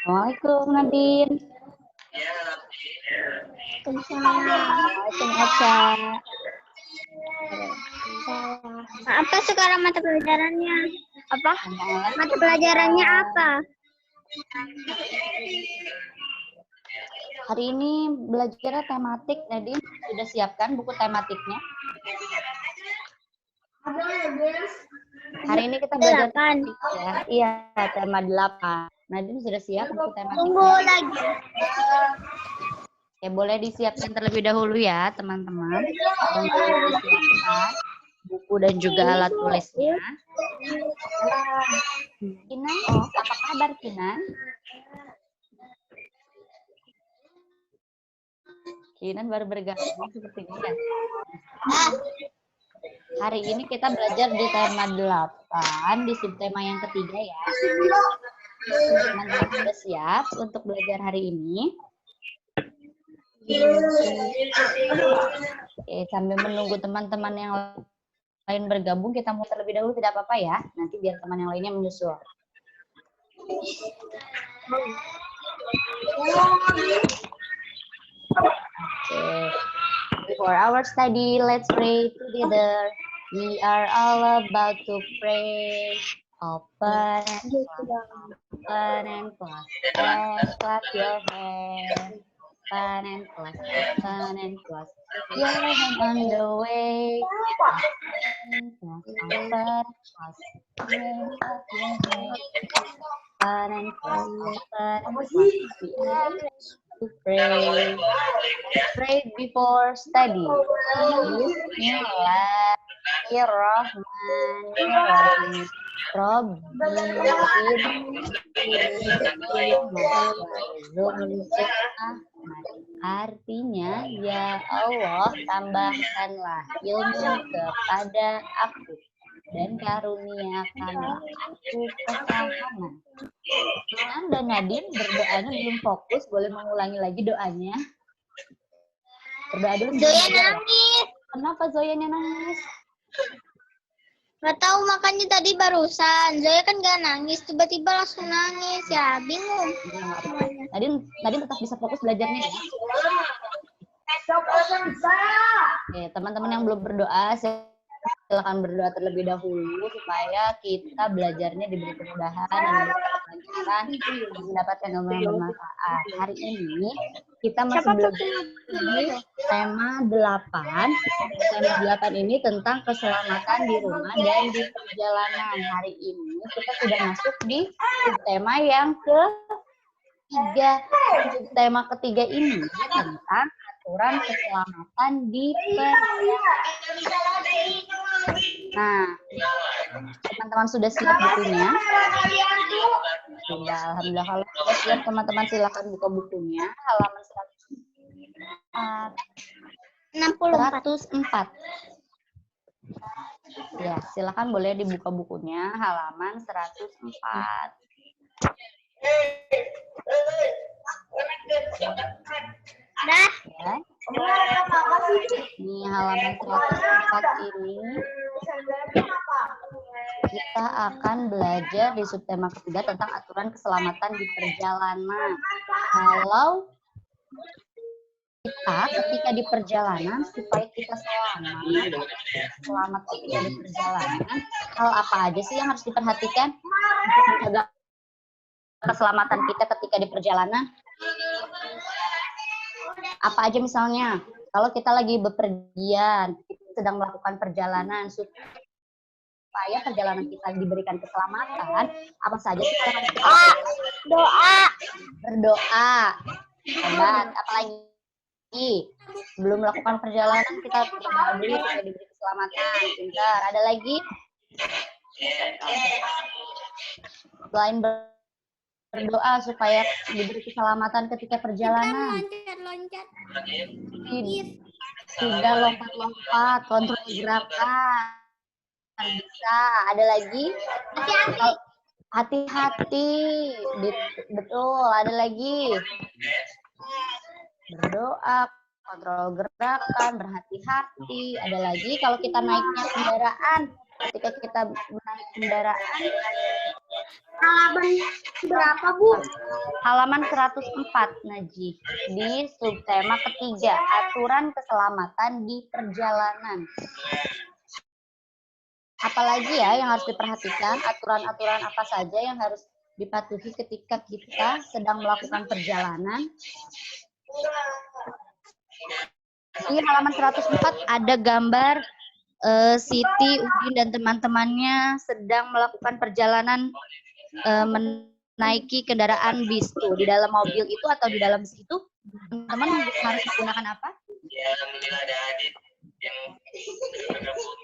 Assalamualaikum Nadine. Assalamualaikum Aca. Apa sekarang mata pelajarannya? Apa? Mata pelajarannya apa? Hari ini belajar tematik, Nadine. Sudah siapkan buku tematiknya? Hari ini kita belajar tematik ya. Iya, tema 8. Nadine sudah siap buku tematiknya? Tunggu lagi. Oke, boleh disiapkan terlebih dahulu ya, teman-teman. Disiapkan buku dan juga alat tulisnya. Kinan, apa kabar Kinan? Kinan baru bergabung sepertinya ya. Hari ini kita belajar di tema 8, di subtema yang ketiga ya. Teman-teman sudah siap untuk belajar hari ini? Oke, sambil menunggu teman-teman yang lain bergabung, kita mau terlebih dahulu tidak apa-apa ya. Nanti biar teman yang lainnya menyusul. Okay. Before our study, let's pray together. We are all about to pray. Open and close. And clap your hands. Open and close. Open and close. Your hand on the way. Open and close. Open and close. Open and close. To pray. Pray before study. Bismillahirrahmanirrahim. Artinya, ya Allah, tambahkanlah ilmu kepada aku dan karuniakanlah aku kefahaman. Kinan dan Nadine berdoanya belum fokus, boleh mengulangi lagi doanya. Berdoa dulu. Zoya nangis. Kenapa Zoyanya nangis? Gak tahu, makanya tadi barusan. Zoya kan gak nangis, tiba-tiba langsung nangis. Ya, bingung. Nadine tetap bisa fokus belajarnya ya. Oke, teman-teman yang belum berdoa, silakan berdoa terlebih dahulu supaya kita belajarnya diberi kemudahan dan mendapatkan ilmu yang bermanfaat. Hari ini kita masih belajar tema 8. Tema 8 ini tentang keselamatan di rumah dan di perjalanan. Hari ini kita sudah masuk di tema yang ketiga. Tema ketiga ini tentang aturan keselamatan di perjalanan. Nah, teman-teman sudah siap bukunya? Sudah, alhamdulillah. Kalau sudah siap, teman-teman silakan buka bukunya, halaman 104. Ya, silakan boleh dibuka bukunya, halaman 104. Dah. Ya. Ini halaman 104 ini kita akan belajar di subtema ketiga tentang aturan keselamatan di perjalanan. Kalau kita ketika di perjalanan, supaya kita selamat ketika di perjalanan, hal apa aja sih yang harus diperhatikan untuk menjaga keselamatan kita ketika di perjalanan? Apa aja misalnya, kalau kita lagi bepergian, kita sedang melakukan perjalanan, supaya perjalanan kita diberikan keselamatan, apa saja sih yang harus kita lakukan? Berdoa. Hebat. Apalagi? Belum melakukan perjalanan, kita berdoa dulu supaya diberi keselamatan. Pintar. Ada lagi? Selain berdoa supaya diberi keselamatan ketika perjalanan. Loncat-loncat. Tidak lompat-lompat, kontrol gerakan. Bisa. Ada lagi? Hati-hati. Betul. Ada lagi? Berdoa, kontrol gerakan, berhati-hati. Ada lagi kalau kita naiknya kendaraan. Ketika kita naik kendaraan, Halaman berapa, Bu? Halaman 104, Najih. Di subtema ketiga, aturan keselamatan di perjalanan. Apalagi ya yang harus diperhatikan, aturan-aturan apa saja yang harus dipatuhi ketika kita sedang melakukan perjalanan. Di halaman 104 ada gambar Siti, Udin, dan teman-temannya sedang melakukan perjalanan menaiki kendaraan bis tuh. Di dalam mobil itu atau di dalam bis itu, teman-teman harus menggunakan apa? Ya, alhamdulillah ada Adit yang bergabung.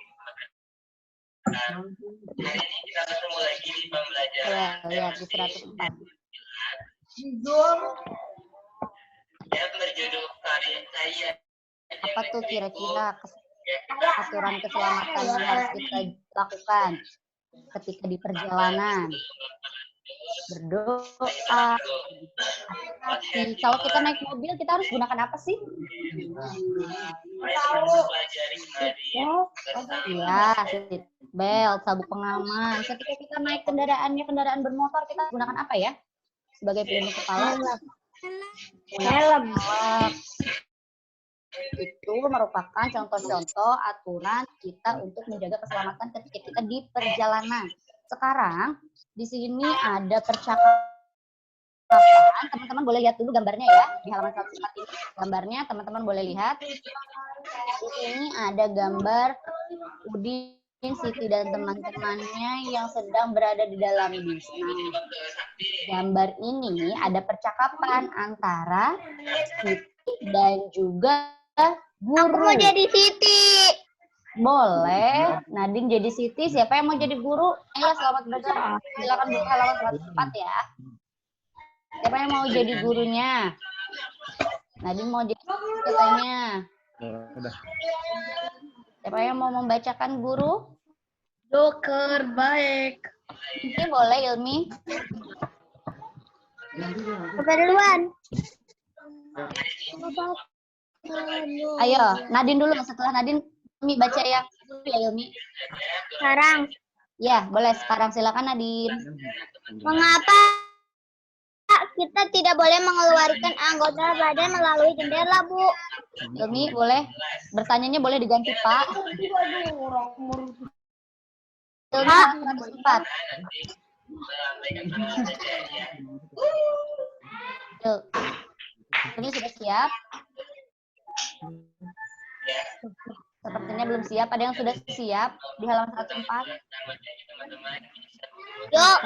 Hari ini kita ketemu lagi di pembelajaran. Ya, lihat di 104. Yang berjudul karya. Apa tuh kira-kira aturan keselamatan yang harus kita lakukan ketika di perjalanan? Berdoa. Kalau kita naik mobil, kita harus gunakan apa sih? Iya, seat belt, sabuk pengaman. Ketika kita naik kendaraan bermotor, kita gunakan apa ya? Sebagai pelindung kepala? Helm. Itu merupakan contoh-contoh aturan kita untuk menjaga keselamatan ketika kita di perjalanan. Sekarang di sini ada percakapan. Teman-teman boleh lihat dulu gambarnya ya. Di halaman 104 ini gambarnya teman-teman boleh lihat. Di sini ada gambar Udin, Siti, dan teman-temannya yang sedang berada di dalam bis. Nah, gambar ini ada percakapan antara Siti dan juga guru. Aku mau jadi Siti. Boleh. Nadine jadi Siti. Siapa yang mau jadi guru? Ayo selamat belajar. Silakan buka halaman 104 ya. Siapa yang mau jadi gurunya? Nadine mau jadi katanya. Udah. Siapa yang mau membacakan guru? Joker baik. Ini boleh Ilmi. Siapa duluan? Ayo, Nadine dulu. Setelah Nadine, Ilmi baca yang dulu ya Ilmi. Sekarang. Ya, boleh. Sekarang silakan Nadine. Mengapa kita tidak boleh mengeluarkan anggota badan melalui jendela, Bu? Ilmi boleh. Bertanyanya boleh diganti Pak. Ilmi 104. Ilmi sudah siap? Sepertinya belum siap. Ada yang sudah siap di halaman 104? Yuk.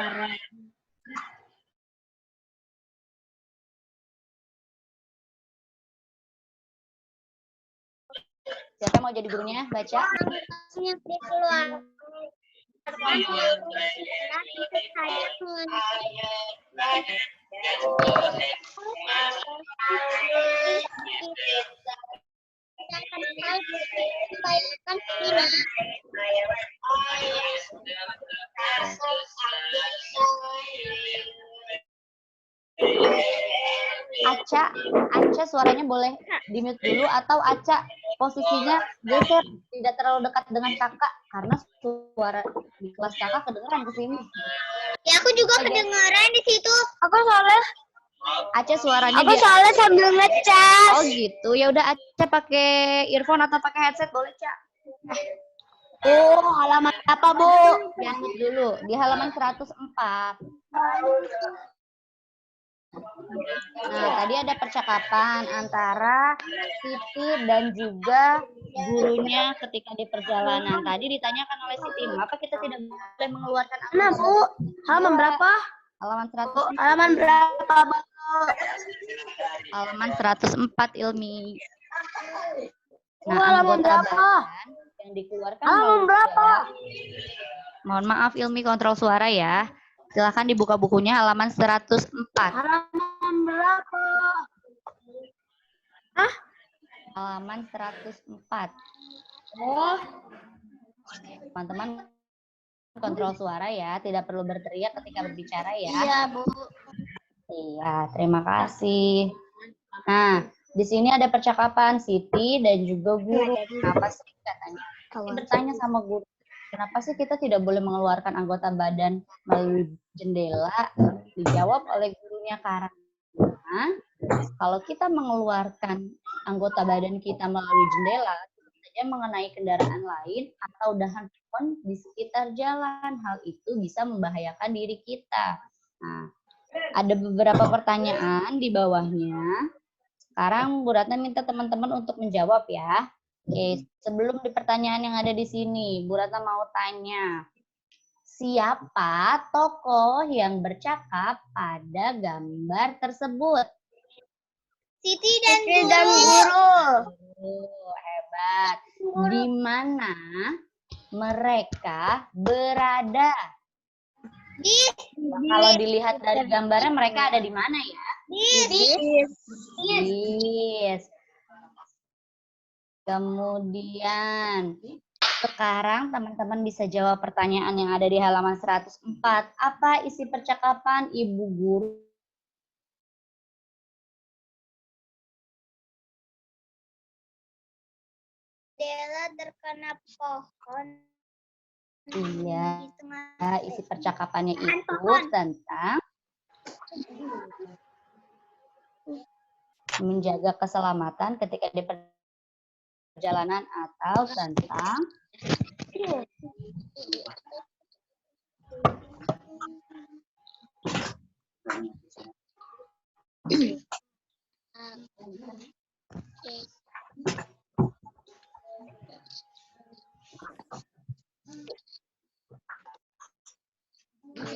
Siapa yang mau jadi gurunya? Baca. Yang keluar. Aca suaranya boleh di-mute dulu atau Aca posisinya geser tidak terlalu dekat dengan kakak karena suara di kelas kakak kedengeran ke sini. Ya aku juga kedengeran di situ. Aku soalnya Aca suaranya soalnya sambil ngecas. Oh gitu. Ya udah Aca pakai earphone atau pakai headset boleh, Cak. Oh, halaman apa, Bu? Lihat dulu di halaman 104. Nah, tadi ada percakapan antara Siti dan juga gurunya ketika di perjalanan. Tadi ditanyakan oleh Siti, mengapa kita tidak boleh mengeluarkan Nah, Bu, halaman berapa? Halaman 100. Halaman berapa, Bu? Halaman 104 Ilmi. Nah, halaman anggota berapa? badan yang dikeluarkan Halaman berapa? Mohon maaf Ilmi kontrol suara ya. Silahkan dibuka bukunya halaman 104. Halaman berapa? Hah? Halaman 104. Oh. Teman-teman kontrol suara ya, tidak perlu berteriak ketika berbicara ya. Iya, Bu. Iya, terima kasih. Nah, di sini ada percakapan Siti dan juga guru. Apa sih katanya? Siti bertanya sama guru. kenapa sih kita tidak boleh mengeluarkan anggota badan melalui jendela? Dijawab oleh gurunya karena kalau kita mengeluarkan anggota badan kita melalui jendela, saja mengenai kendaraan lain atau dahan pohon di sekitar jalan. Hal itu bisa membahayakan diri kita. Nah, ada beberapa pertanyaan di bawahnya. Sekarang Bu Ratna minta teman-teman untuk menjawab ya. Oke, sebelum di pertanyaan yang ada di sini, Bu Ratna mau tanya, siapa tokoh yang bercakap pada gambar tersebut? Siti dan guru. Hebat. Di mana mereka berada? Kalau dilihat dari gambarnya mereka ada di mana ya? Bis. Kemudian sekarang teman-teman bisa jawab pertanyaan yang ada di halaman 104. Apa isi percakapan Ibu Guru? Dela terkena pohon. Iya, isi percakapannya itu tentang menjaga keselamatan ketika di perjalanan atau tentang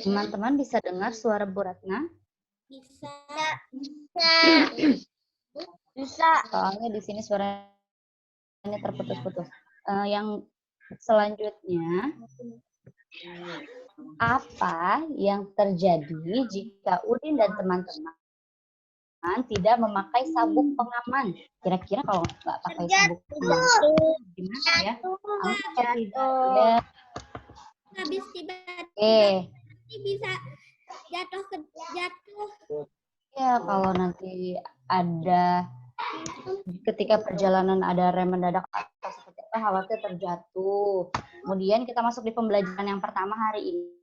teman-teman bisa dengar suara Bu Ratna? Bisa. Soalnya di sini suaranya terputus-putus. Yang selanjutnya, apa yang terjadi jika Udin dan teman-teman tidak memakai sabuk pengaman? Kira-kira kalau nggak pakai sabuk pengaman, gimana ya? Ya. Habis tiba-tiba bisa jatuh. Ya, kalau nanti ada ketika perjalanan ada rem mendadak atau seperti apa, khawatir terjatuh. Kemudian kita masuk di pembelajaran yang pertama hari ini.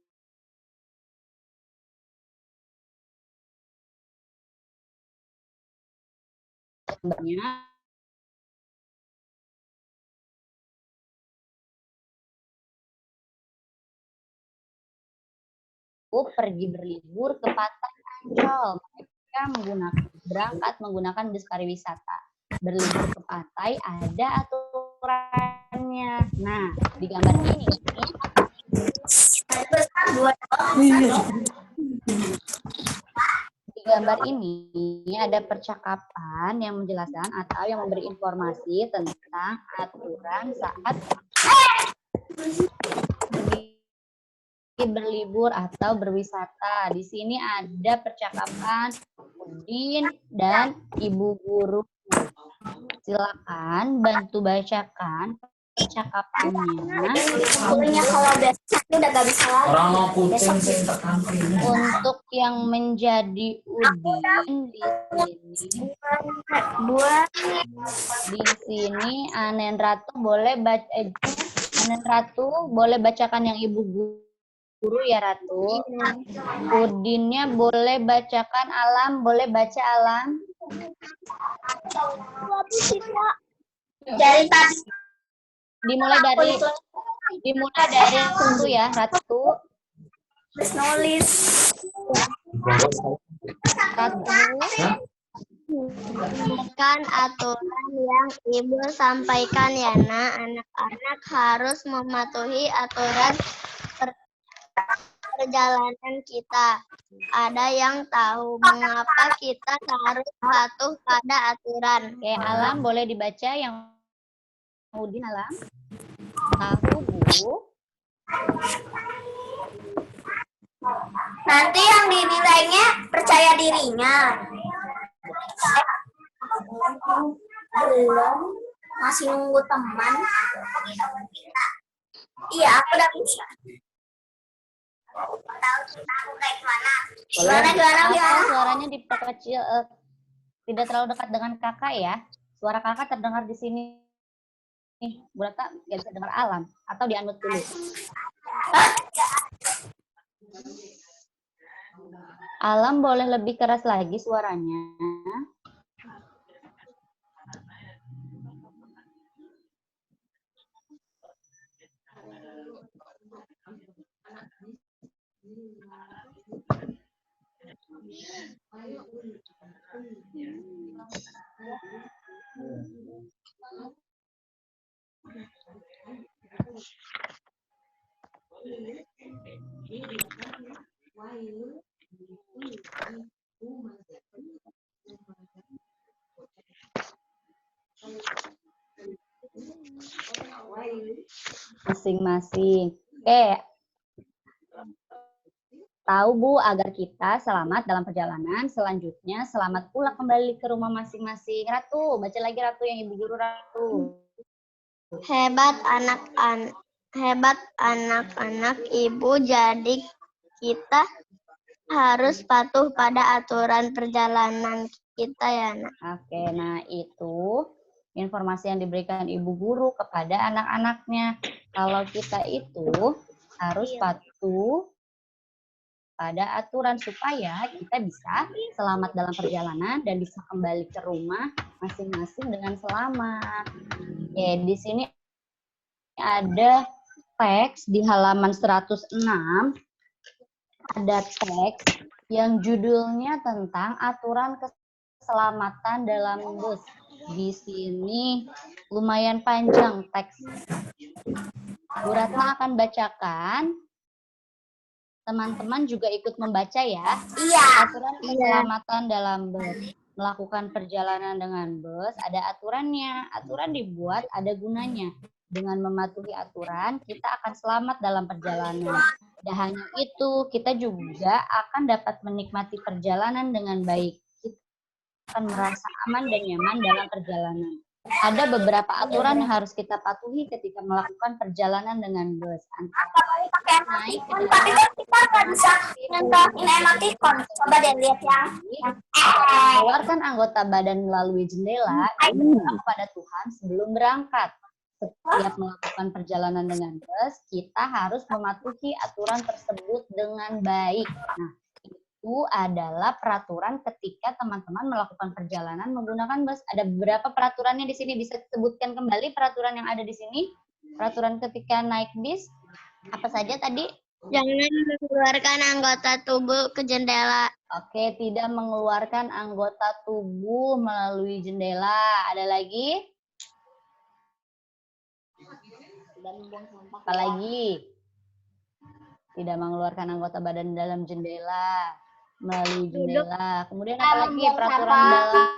Pergi berlibur ke Pantai Ancol. Mereka berangkat menggunakan bus pariwisata. Berlibur ke pantai ada aturannya. Nah, di gambar ini ada percakapan yang menjelaskan atau yang memberi informasi tentang aturan saat berlibur atau berwisata. Di sini ada percakapan Udin dan Ibu Guru. Silakan bantu bacakan percakapannya. Gurunya kalau besok udah gak bisa lagi. Orang mau kucing Untuk yang menjadi Udin di sini Anen Ratu boleh bacakan yang Ibu Guru ya Ratu. Udinnya boleh bacakan Alam, boleh baca Alam. Dari tadi. Dimulai dari Ratu ya, Ratu. Terus nulis. Ratu. Kan aturan yang Ibu sampaikan ya, Nak. Anak-anak harus mematuhi aturan perjalanan kita. Ada yang tahu mengapa kita harus patuh pada aturan. Oke, Alam boleh dibaca yang Udin Alam. Tahu Bu. Nanti yang dinilainya percaya dirinya. Belum, masih nunggu teman. Iya, aku udah bisa. Tahu kayak gimana? Gimana? Suaranya diperkecil, tidak terlalu dekat dengan kakak ya. Suara kakak terdengar di sini Bu Rata nggak bisa dengar Alam atau di-unmute dulu. Alam boleh lebih keras lagi suaranya. Masing-masing. Oke. Tahu Bu, agar kita selamat dalam perjalanan selanjutnya, selamat pulang kembali ke rumah masing-masing. Ratu, baca lagi Ratu yang Ibu Guru Ratu. Hebat anak-anak ibu, jadi kita harus patuh pada aturan perjalanan kita ya, Nak. Oke, nah itu informasi yang diberikan Ibu Guru kepada anak-anaknya. Kalau kita itu harus patuh pada aturan supaya kita bisa selamat dalam perjalanan dan bisa kembali ke rumah masing-masing dengan selamat. Oke, di sini ada teks di halaman 106. Ada teks yang judulnya tentang aturan keselamatan dalam bus. Di sini lumayan panjang teks. Bu Ratna akan bacakan. Teman-teman juga ikut membaca ya. Iya. Aturan keselamatan dalam bus. Melakukan perjalanan dengan bus ada aturannya. Aturan dibuat ada gunanya. Dengan mematuhi aturan, kita akan selamat dalam perjalanan. Dan hanya itu, kita juga akan dapat menikmati perjalanan dengan baik. Kita akan merasa aman dan nyaman dalam perjalanan. Ada beberapa aturan yang harus kita patuhi ketika melakukan perjalanan dengan bus. Naik ke kita nggak bisa nyentuhin emoticon. Coba deh lihat yang. Keluarkan anggota badan melalui jendela dan berdoa kepada Tuhan sebelum berangkat. Setiap melakukan perjalanan dengan bus, kita harus mematuhi aturan tersebut dengan baik. Nah, itu adalah peraturan ketika teman-teman melakukan perjalanan menggunakan bus. Ada beberapa peraturannya di sini, bisa disebutkan kembali peraturan yang ada di sini? Peraturan ketika naik bis, apa saja tadi? Jangan mengeluarkan anggota tubuh ke jendela. Oke, tidak mengeluarkan anggota tubuh melalui jendela. Ada lagi? Apa lagi? Tidak mengeluarkan anggota badan dalam jendela, melalui jendela. Kemudian apa lagi? Peraturan dalam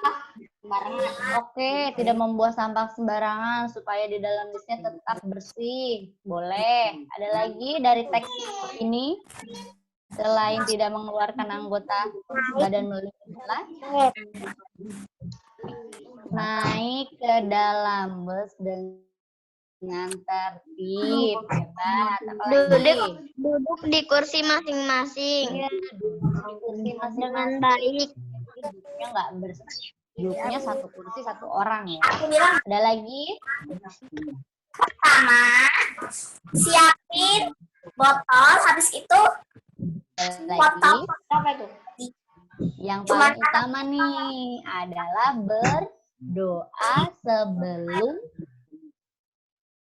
sembarangan. Oke, tidak membuang sampah sembarangan supaya di dalam busnya tetap bersih. Boleh. Ada lagi dari teks ini? Selain tidak mengeluarkan anggota badan melalui jendela, naik ke dalam bus dengan tertib. Hebat. Duduk di kursi masing-masing. Iya, duduk di kursi masing-masing. Dengan baik. Duduknya nggak duduknya satu kursi satu orang ya. Ada lagi? Pertama, siapin botol, habis itu Lagi? Apa itu? Yang paling utama nih adalah berdoa sebelum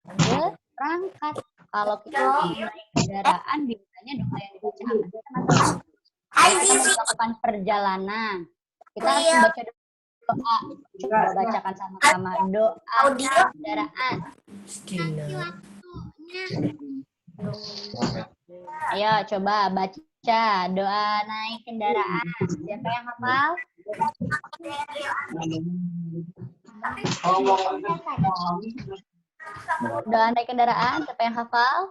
berangkat. Kalau kita naik kendaraan, biasanya doa yang dibaca apa sih teman-teman? Kita melakukan perjalanan. Kita harus membaca doa. Coba bacakan sama-sama doa kendaraan. Ayo coba baca doa naik kendaraan. Siapa yang hafal? Doa naik kendaraan, siapa yang hafal?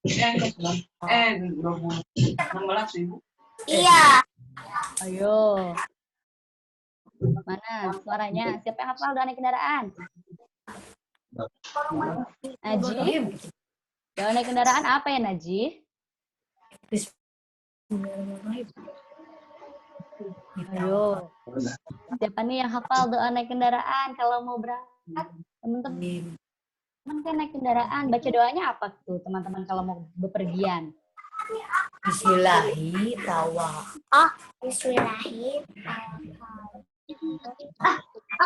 16.000. Iya. Ayo. Mana suaranya? Siapa yang hafal doa naik kendaraan? Najib? Doa naik kendaraan apa ya, Najib? Ayo. Siapa nih yang hafal doa naik kendaraan kalau mau berangkat? Teman-teman kan naik kendaraan, baca doanya apa tuh teman-teman kalau mau bepergian? Bismillahi tawa. Oh, bismillahi.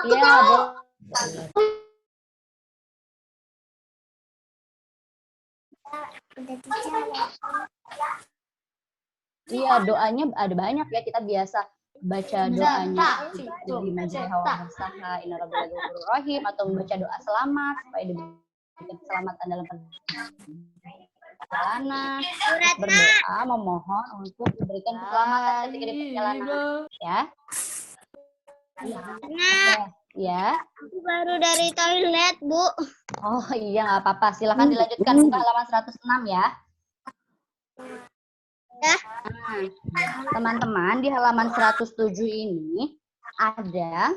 Iya, iya, doanya ada banyak ya, kita biasa baca doanya di majelis hawa bersaha inna rabbana ghafurur rahim, atau membaca doa selamat supaya diberikan keselamatan dalam perjalanan, berdoa memohon untuk diberikan keselamatan ketika di perjalanan ya. Ya. Aku baru dari toilet, Bu. Oh iya, nggak apa-apa, silakan dilanjutkan, buka halaman 106 ya. Ya. Nah, teman-teman, di halaman 107 ini ada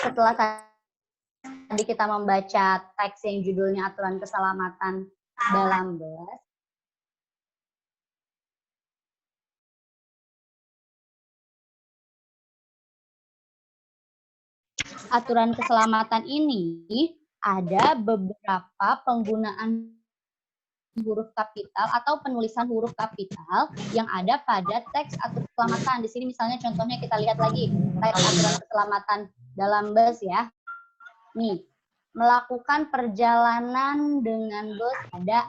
setelah tadi kita membaca teks yang judulnya aturan keselamatan dalam bus. Aturan keselamatan ini ada beberapa penggunaan huruf kapital atau penulisan huruf kapital yang ada pada teks aturan keselamatan. Di sini misalnya contohnya kita lihat lagi teks aturan keselamatan dalam bus ya. Nih, melakukan perjalanan dengan bus ada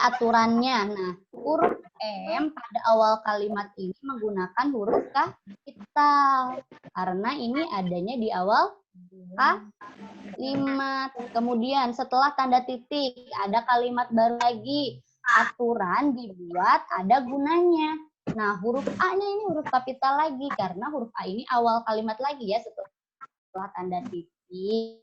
aturannya. Nah, huruf M pada awal kalimat ini menggunakan huruf kapital karena ini adanya di awal kalimat. Kemudian setelah tanda titik ada kalimat baru lagi. Aturan dibuat ada gunanya. Nah, huruf A-nya ini huruf kapital lagi karena huruf A ini awal kalimat lagi ya setelah tanda titik.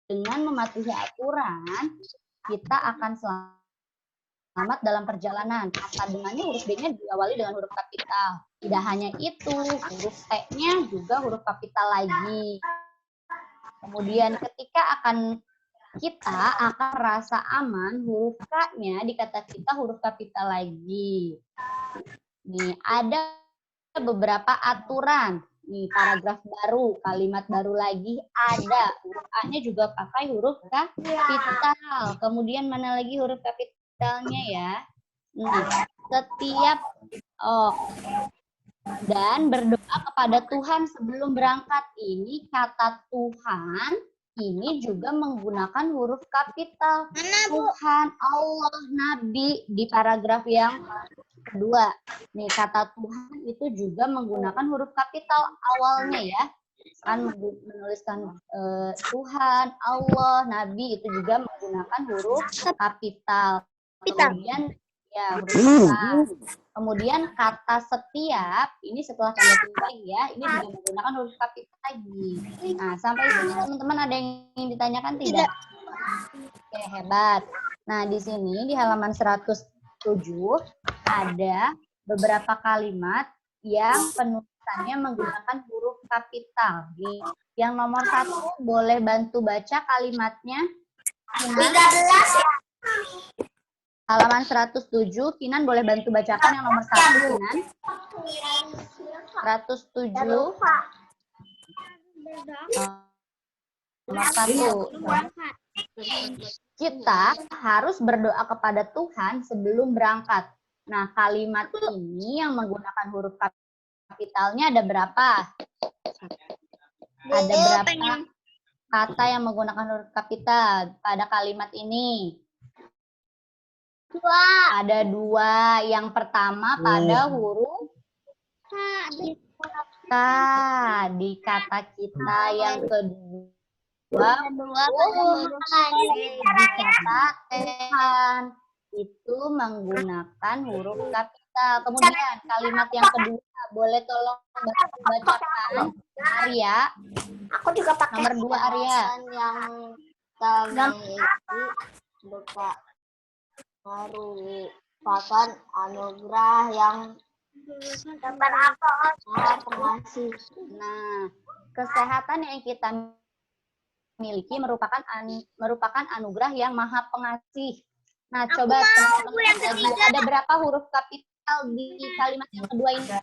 Dengan mematuhi aturan, kita akan selamat dalam perjalanan. Kata dengannya huruf D-nya diawali dengan huruf kapital. Tidak hanya itu, huruf T-nya juga huruf kapital lagi. Kemudian ketika kita akan merasa aman, huruf K-nya di kata kita huruf kapital lagi. Nih, ada beberapa aturan. Nih, paragraf baru, kalimat baru lagi ada. Huruf A-nya juga pakai huruf kapital. Kemudian mana lagi huruf kapitalnya ya? Nah, dan berdoa kepada Tuhan sebelum berangkat. Ini kata Tuhan ini juga menggunakan huruf kapital. Tuhan, Allah, Nabi di paragraf yang kedua. Nih, kata Tuhan itu juga menggunakan huruf kapital awalnya ya. Kan menuliskan Tuhan, Allah, Nabi itu juga menggunakan huruf kapital. Kemudian ya huruf kapital. Kemudian kata setiap ini setelah tanda titik ya, ini juga menggunakan huruf kapital lagi. Nah, sampai sini teman-teman ada yang ingin ditanyakan tidak? Oke, hebat. Nah, di sini di halaman 107 ada beberapa kalimat yang penulisannya menggunakan huruf kapital. Yang nomor 1 boleh bantu baca kalimatnya? 13. Halaman 107, Kinan boleh bantu bacakan yang nomor 1, Kinan. 107. Nomor 1. Kita harus berdoa kepada Tuhan sebelum berangkat. Nah, kalimat ini yang menggunakan huruf kapitalnya ada berapa? Ada berapa kata yang menggunakan huruf kapital pada kalimat ini? 2. Ada 2. Yang pertama pada huruf K di kata kita. Yang kedua di kata Tuhan itu menggunakan huruf kapital. Kemudian kalimat yang kedua boleh tolong bacakan Arya. Aku juga pakai nomor 2 Arya. Yang kami buka merupakan anugerah yang dapat pengasih. Nah, kesehatan yang kita miliki merupakan anugerah yang maha pengasih. Nah, coba teman-teman lagi ada berapa huruf kapital kapital di kalimat yang kedua ini?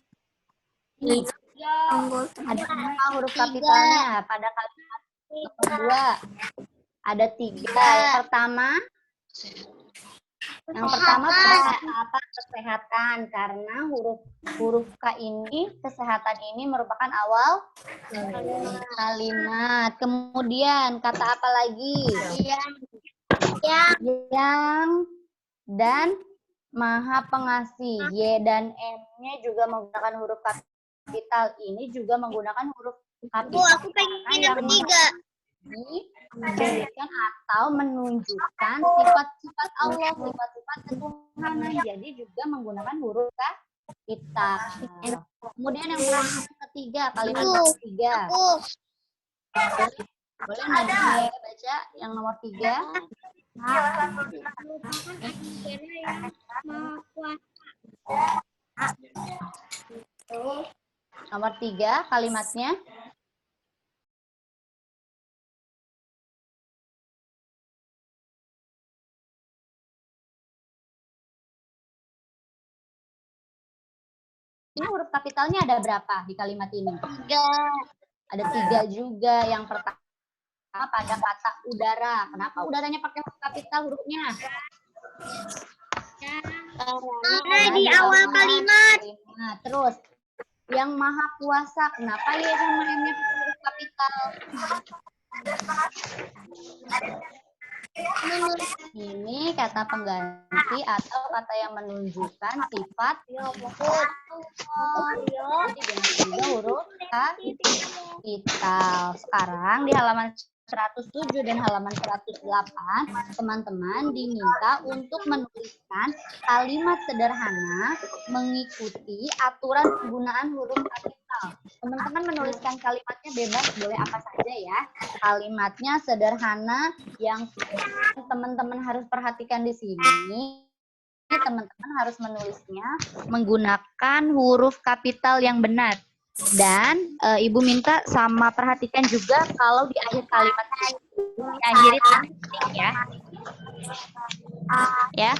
Ada berapa huruf kapitalnya pada kalimat yang kedua? Ada 3. Yang pertama pada kata kesehatan, karena huruf K ini, kesehatan ini merupakan awal kalimat. Kemudian kata apa lagi? Yang dan Maha Pengasih. Y dan M-nya juga menggunakan huruf kapital. Ini juga menggunakan huruf kapital. Aku pengen yang ketiga. Memberikan atau menunjukkan sifat-sifat Allah, sifat-sifat ketuhanan. Jadi juga menggunakan huruf kapital. Kemudian yang ketiga, kalimat ketiga. Boleh Nadia baca yang nomor 3? Nomor 3 kalimatnya. Ini huruf kapitalnya ada berapa di kalimat ini? 3. Ada 3 juga. Yang pertama pada kata udara. Kenapa udaranya pakai huruf kapital hurufnya? Karena di awal kalimat. Terus yang Maha Kuasa. Kenapa ya sama M-nya pakai huruf kapital? Ini kata pengganti atau kata yang menunjukkan sifat Allah. Jadi dengan huruf kapital. Sekarang di halaman 107 dan halaman 108, teman-teman diminta untuk menuliskan kalimat sederhana mengikuti aturan penggunaan huruf kapital. Teman-teman menuliskan kalimatnya bebas, boleh apa saja ya. Kalimatnya sederhana, yang teman-teman harus perhatikan di sini. Teman-teman harus menulisnya menggunakan huruf kapital yang benar. Dan Ibu minta sama perhatikan juga kalau di akhir kalimat diakhiri titik ya. Ya.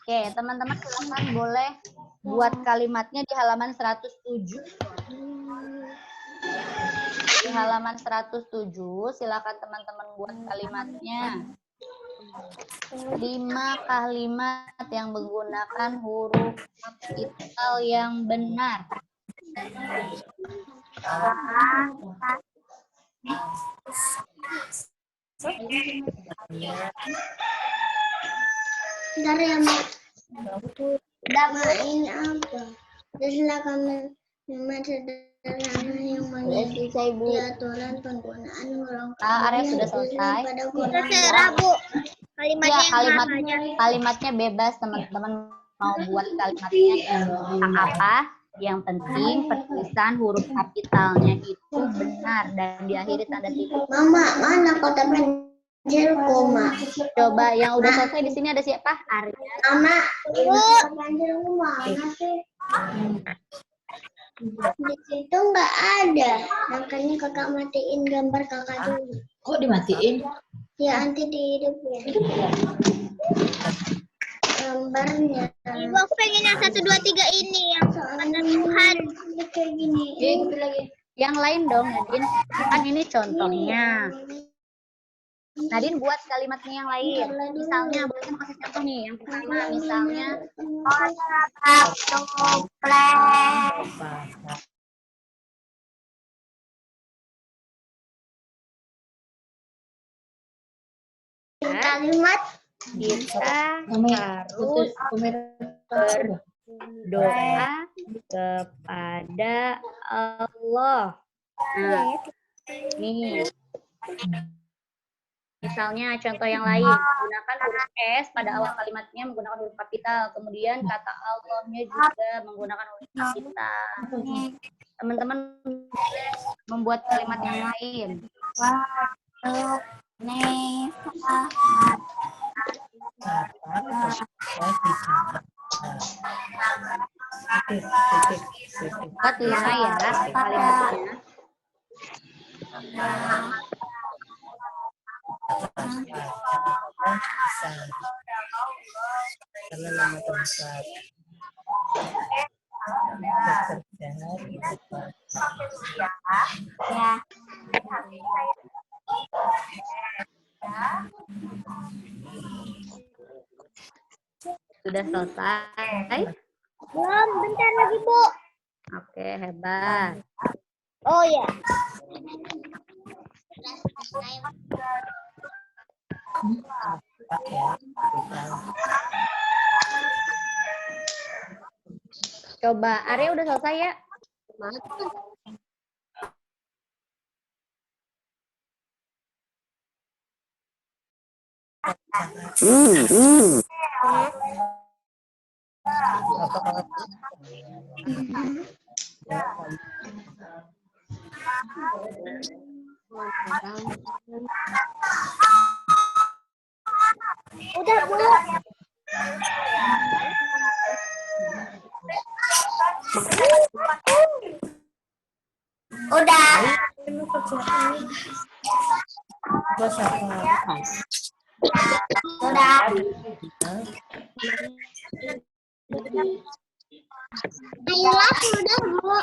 Oke, teman-teman silakan boleh buat kalimatnya di halaman 107. Di halaman 107 silakan teman-teman buat kalimatnya. 5 kalimat yang menggunakan huruf kapital yang benar. Bentar ya, Mak. Damain apa? Teruslah kami memang sederhana yang mengikuti aturan penggunaan huruf Area sudah selesai. Terserah, Bu. Kalimatnya kalimatnya bebas, teman-teman mau buat kalimatnya tentang apa. Yang penting penulisan huruf kapitalnya itu benar dan diakhiri tanda titik. Mama, mana kota banjirku, Ma? Coba yang udah selesai di sini ada siapa? Arya. Mama, kota banjirku mana sih? Di situ nggak ada. Makanya kakak matiin gambar kakak dulu. Kok dimatiin? Ya, nanti dihidup ya. Gambarnya. Ibu, aku pengen yang 1, 2, 3 ini yang soalnya Tuhan kayak gini. Gitu lagi. Yang lain dong, Nadine. Kan ini contohnya. Nadine buat kalimatnya yang lain. Misalnya, boleh kasih contoh nih. Yang pertama, misalnya kalimat kita harus berdoa kepada Allah. Nah, nih. Misalnya contoh yang lain, menggunakan huruf S pada awal kalimatnya menggunakan huruf kapital. Kemudian kata Allahnya juga menggunakan huruf kapital. Teman-teman boleh membuat kalimat yang lain. Buat 5 ya kalimatnya. Karena nama tempat. udah selesai? Belum, bentar lagi, Bu. Oke, hebat. Oh ya. Coba, Arya udah selesai ya? Udah, Bu. Udah. Udah. Ayolah, udah, Bu.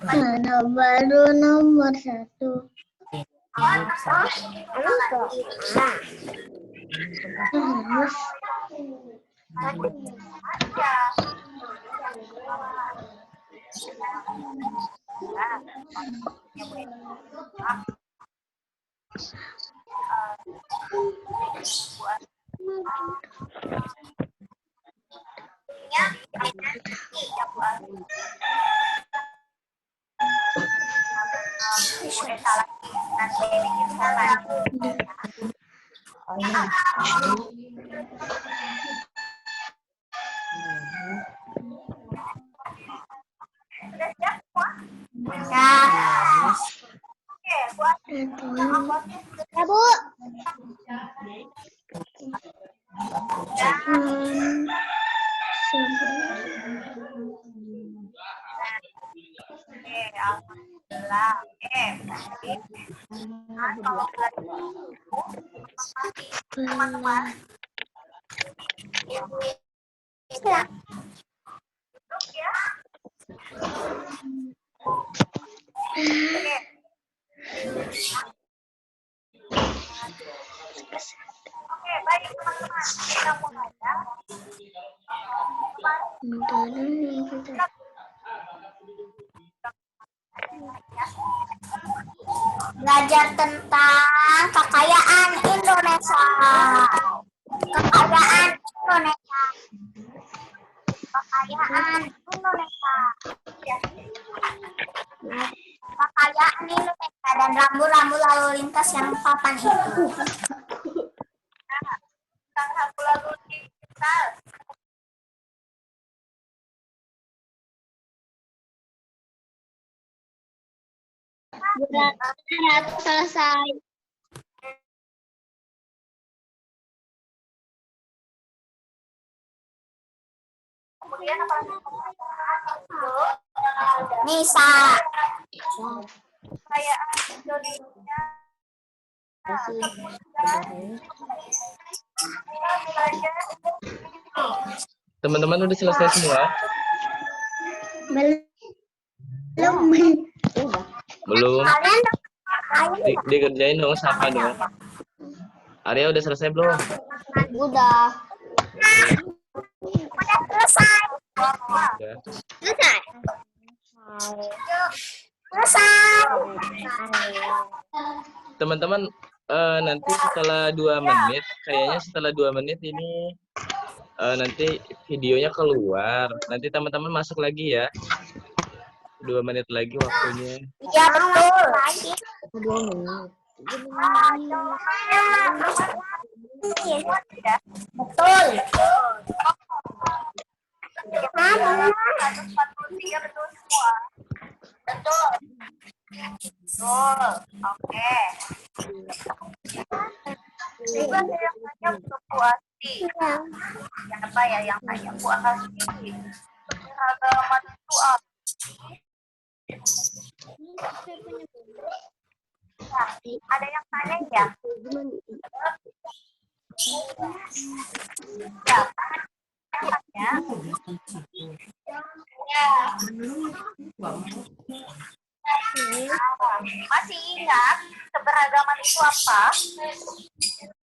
Ada baru nomor 1. Ya, Bu. Belajar tentang kekayaan Indonesia. Kekayaan Indonesia. Kekayaan Indonesia. Kekayaan Indonesia dan rambu-rambu lalu lintas yang papan itu. Rambu lalu lintas. Selesai. Kemudian apa lagi? Nisa. Kekayaan Indonesia. Teman-teman udah selesai semua? Belum. Dikerjain dong, sama dong. Arya udah selesai belum? Udah. Udah selesai. Ya. Selesai. Selesai. Teman-teman, nanti setelah 2 menit, kayaknya setelah 2 menit ini nanti videonya keluar. Nanti teman-teman masuk lagi ya. 2 menit lagi waktunya. Iya, betul. 2 menit. Betul. Betul. Betul. Oke. Juga yang tanya Bu Asti. Siapa ya yang tanya Bu Asti? Seragaman Bu Asti. Nah, ada yang tanya ya? Ya, ya. Ya. Masih ingat keberagaman itu apa?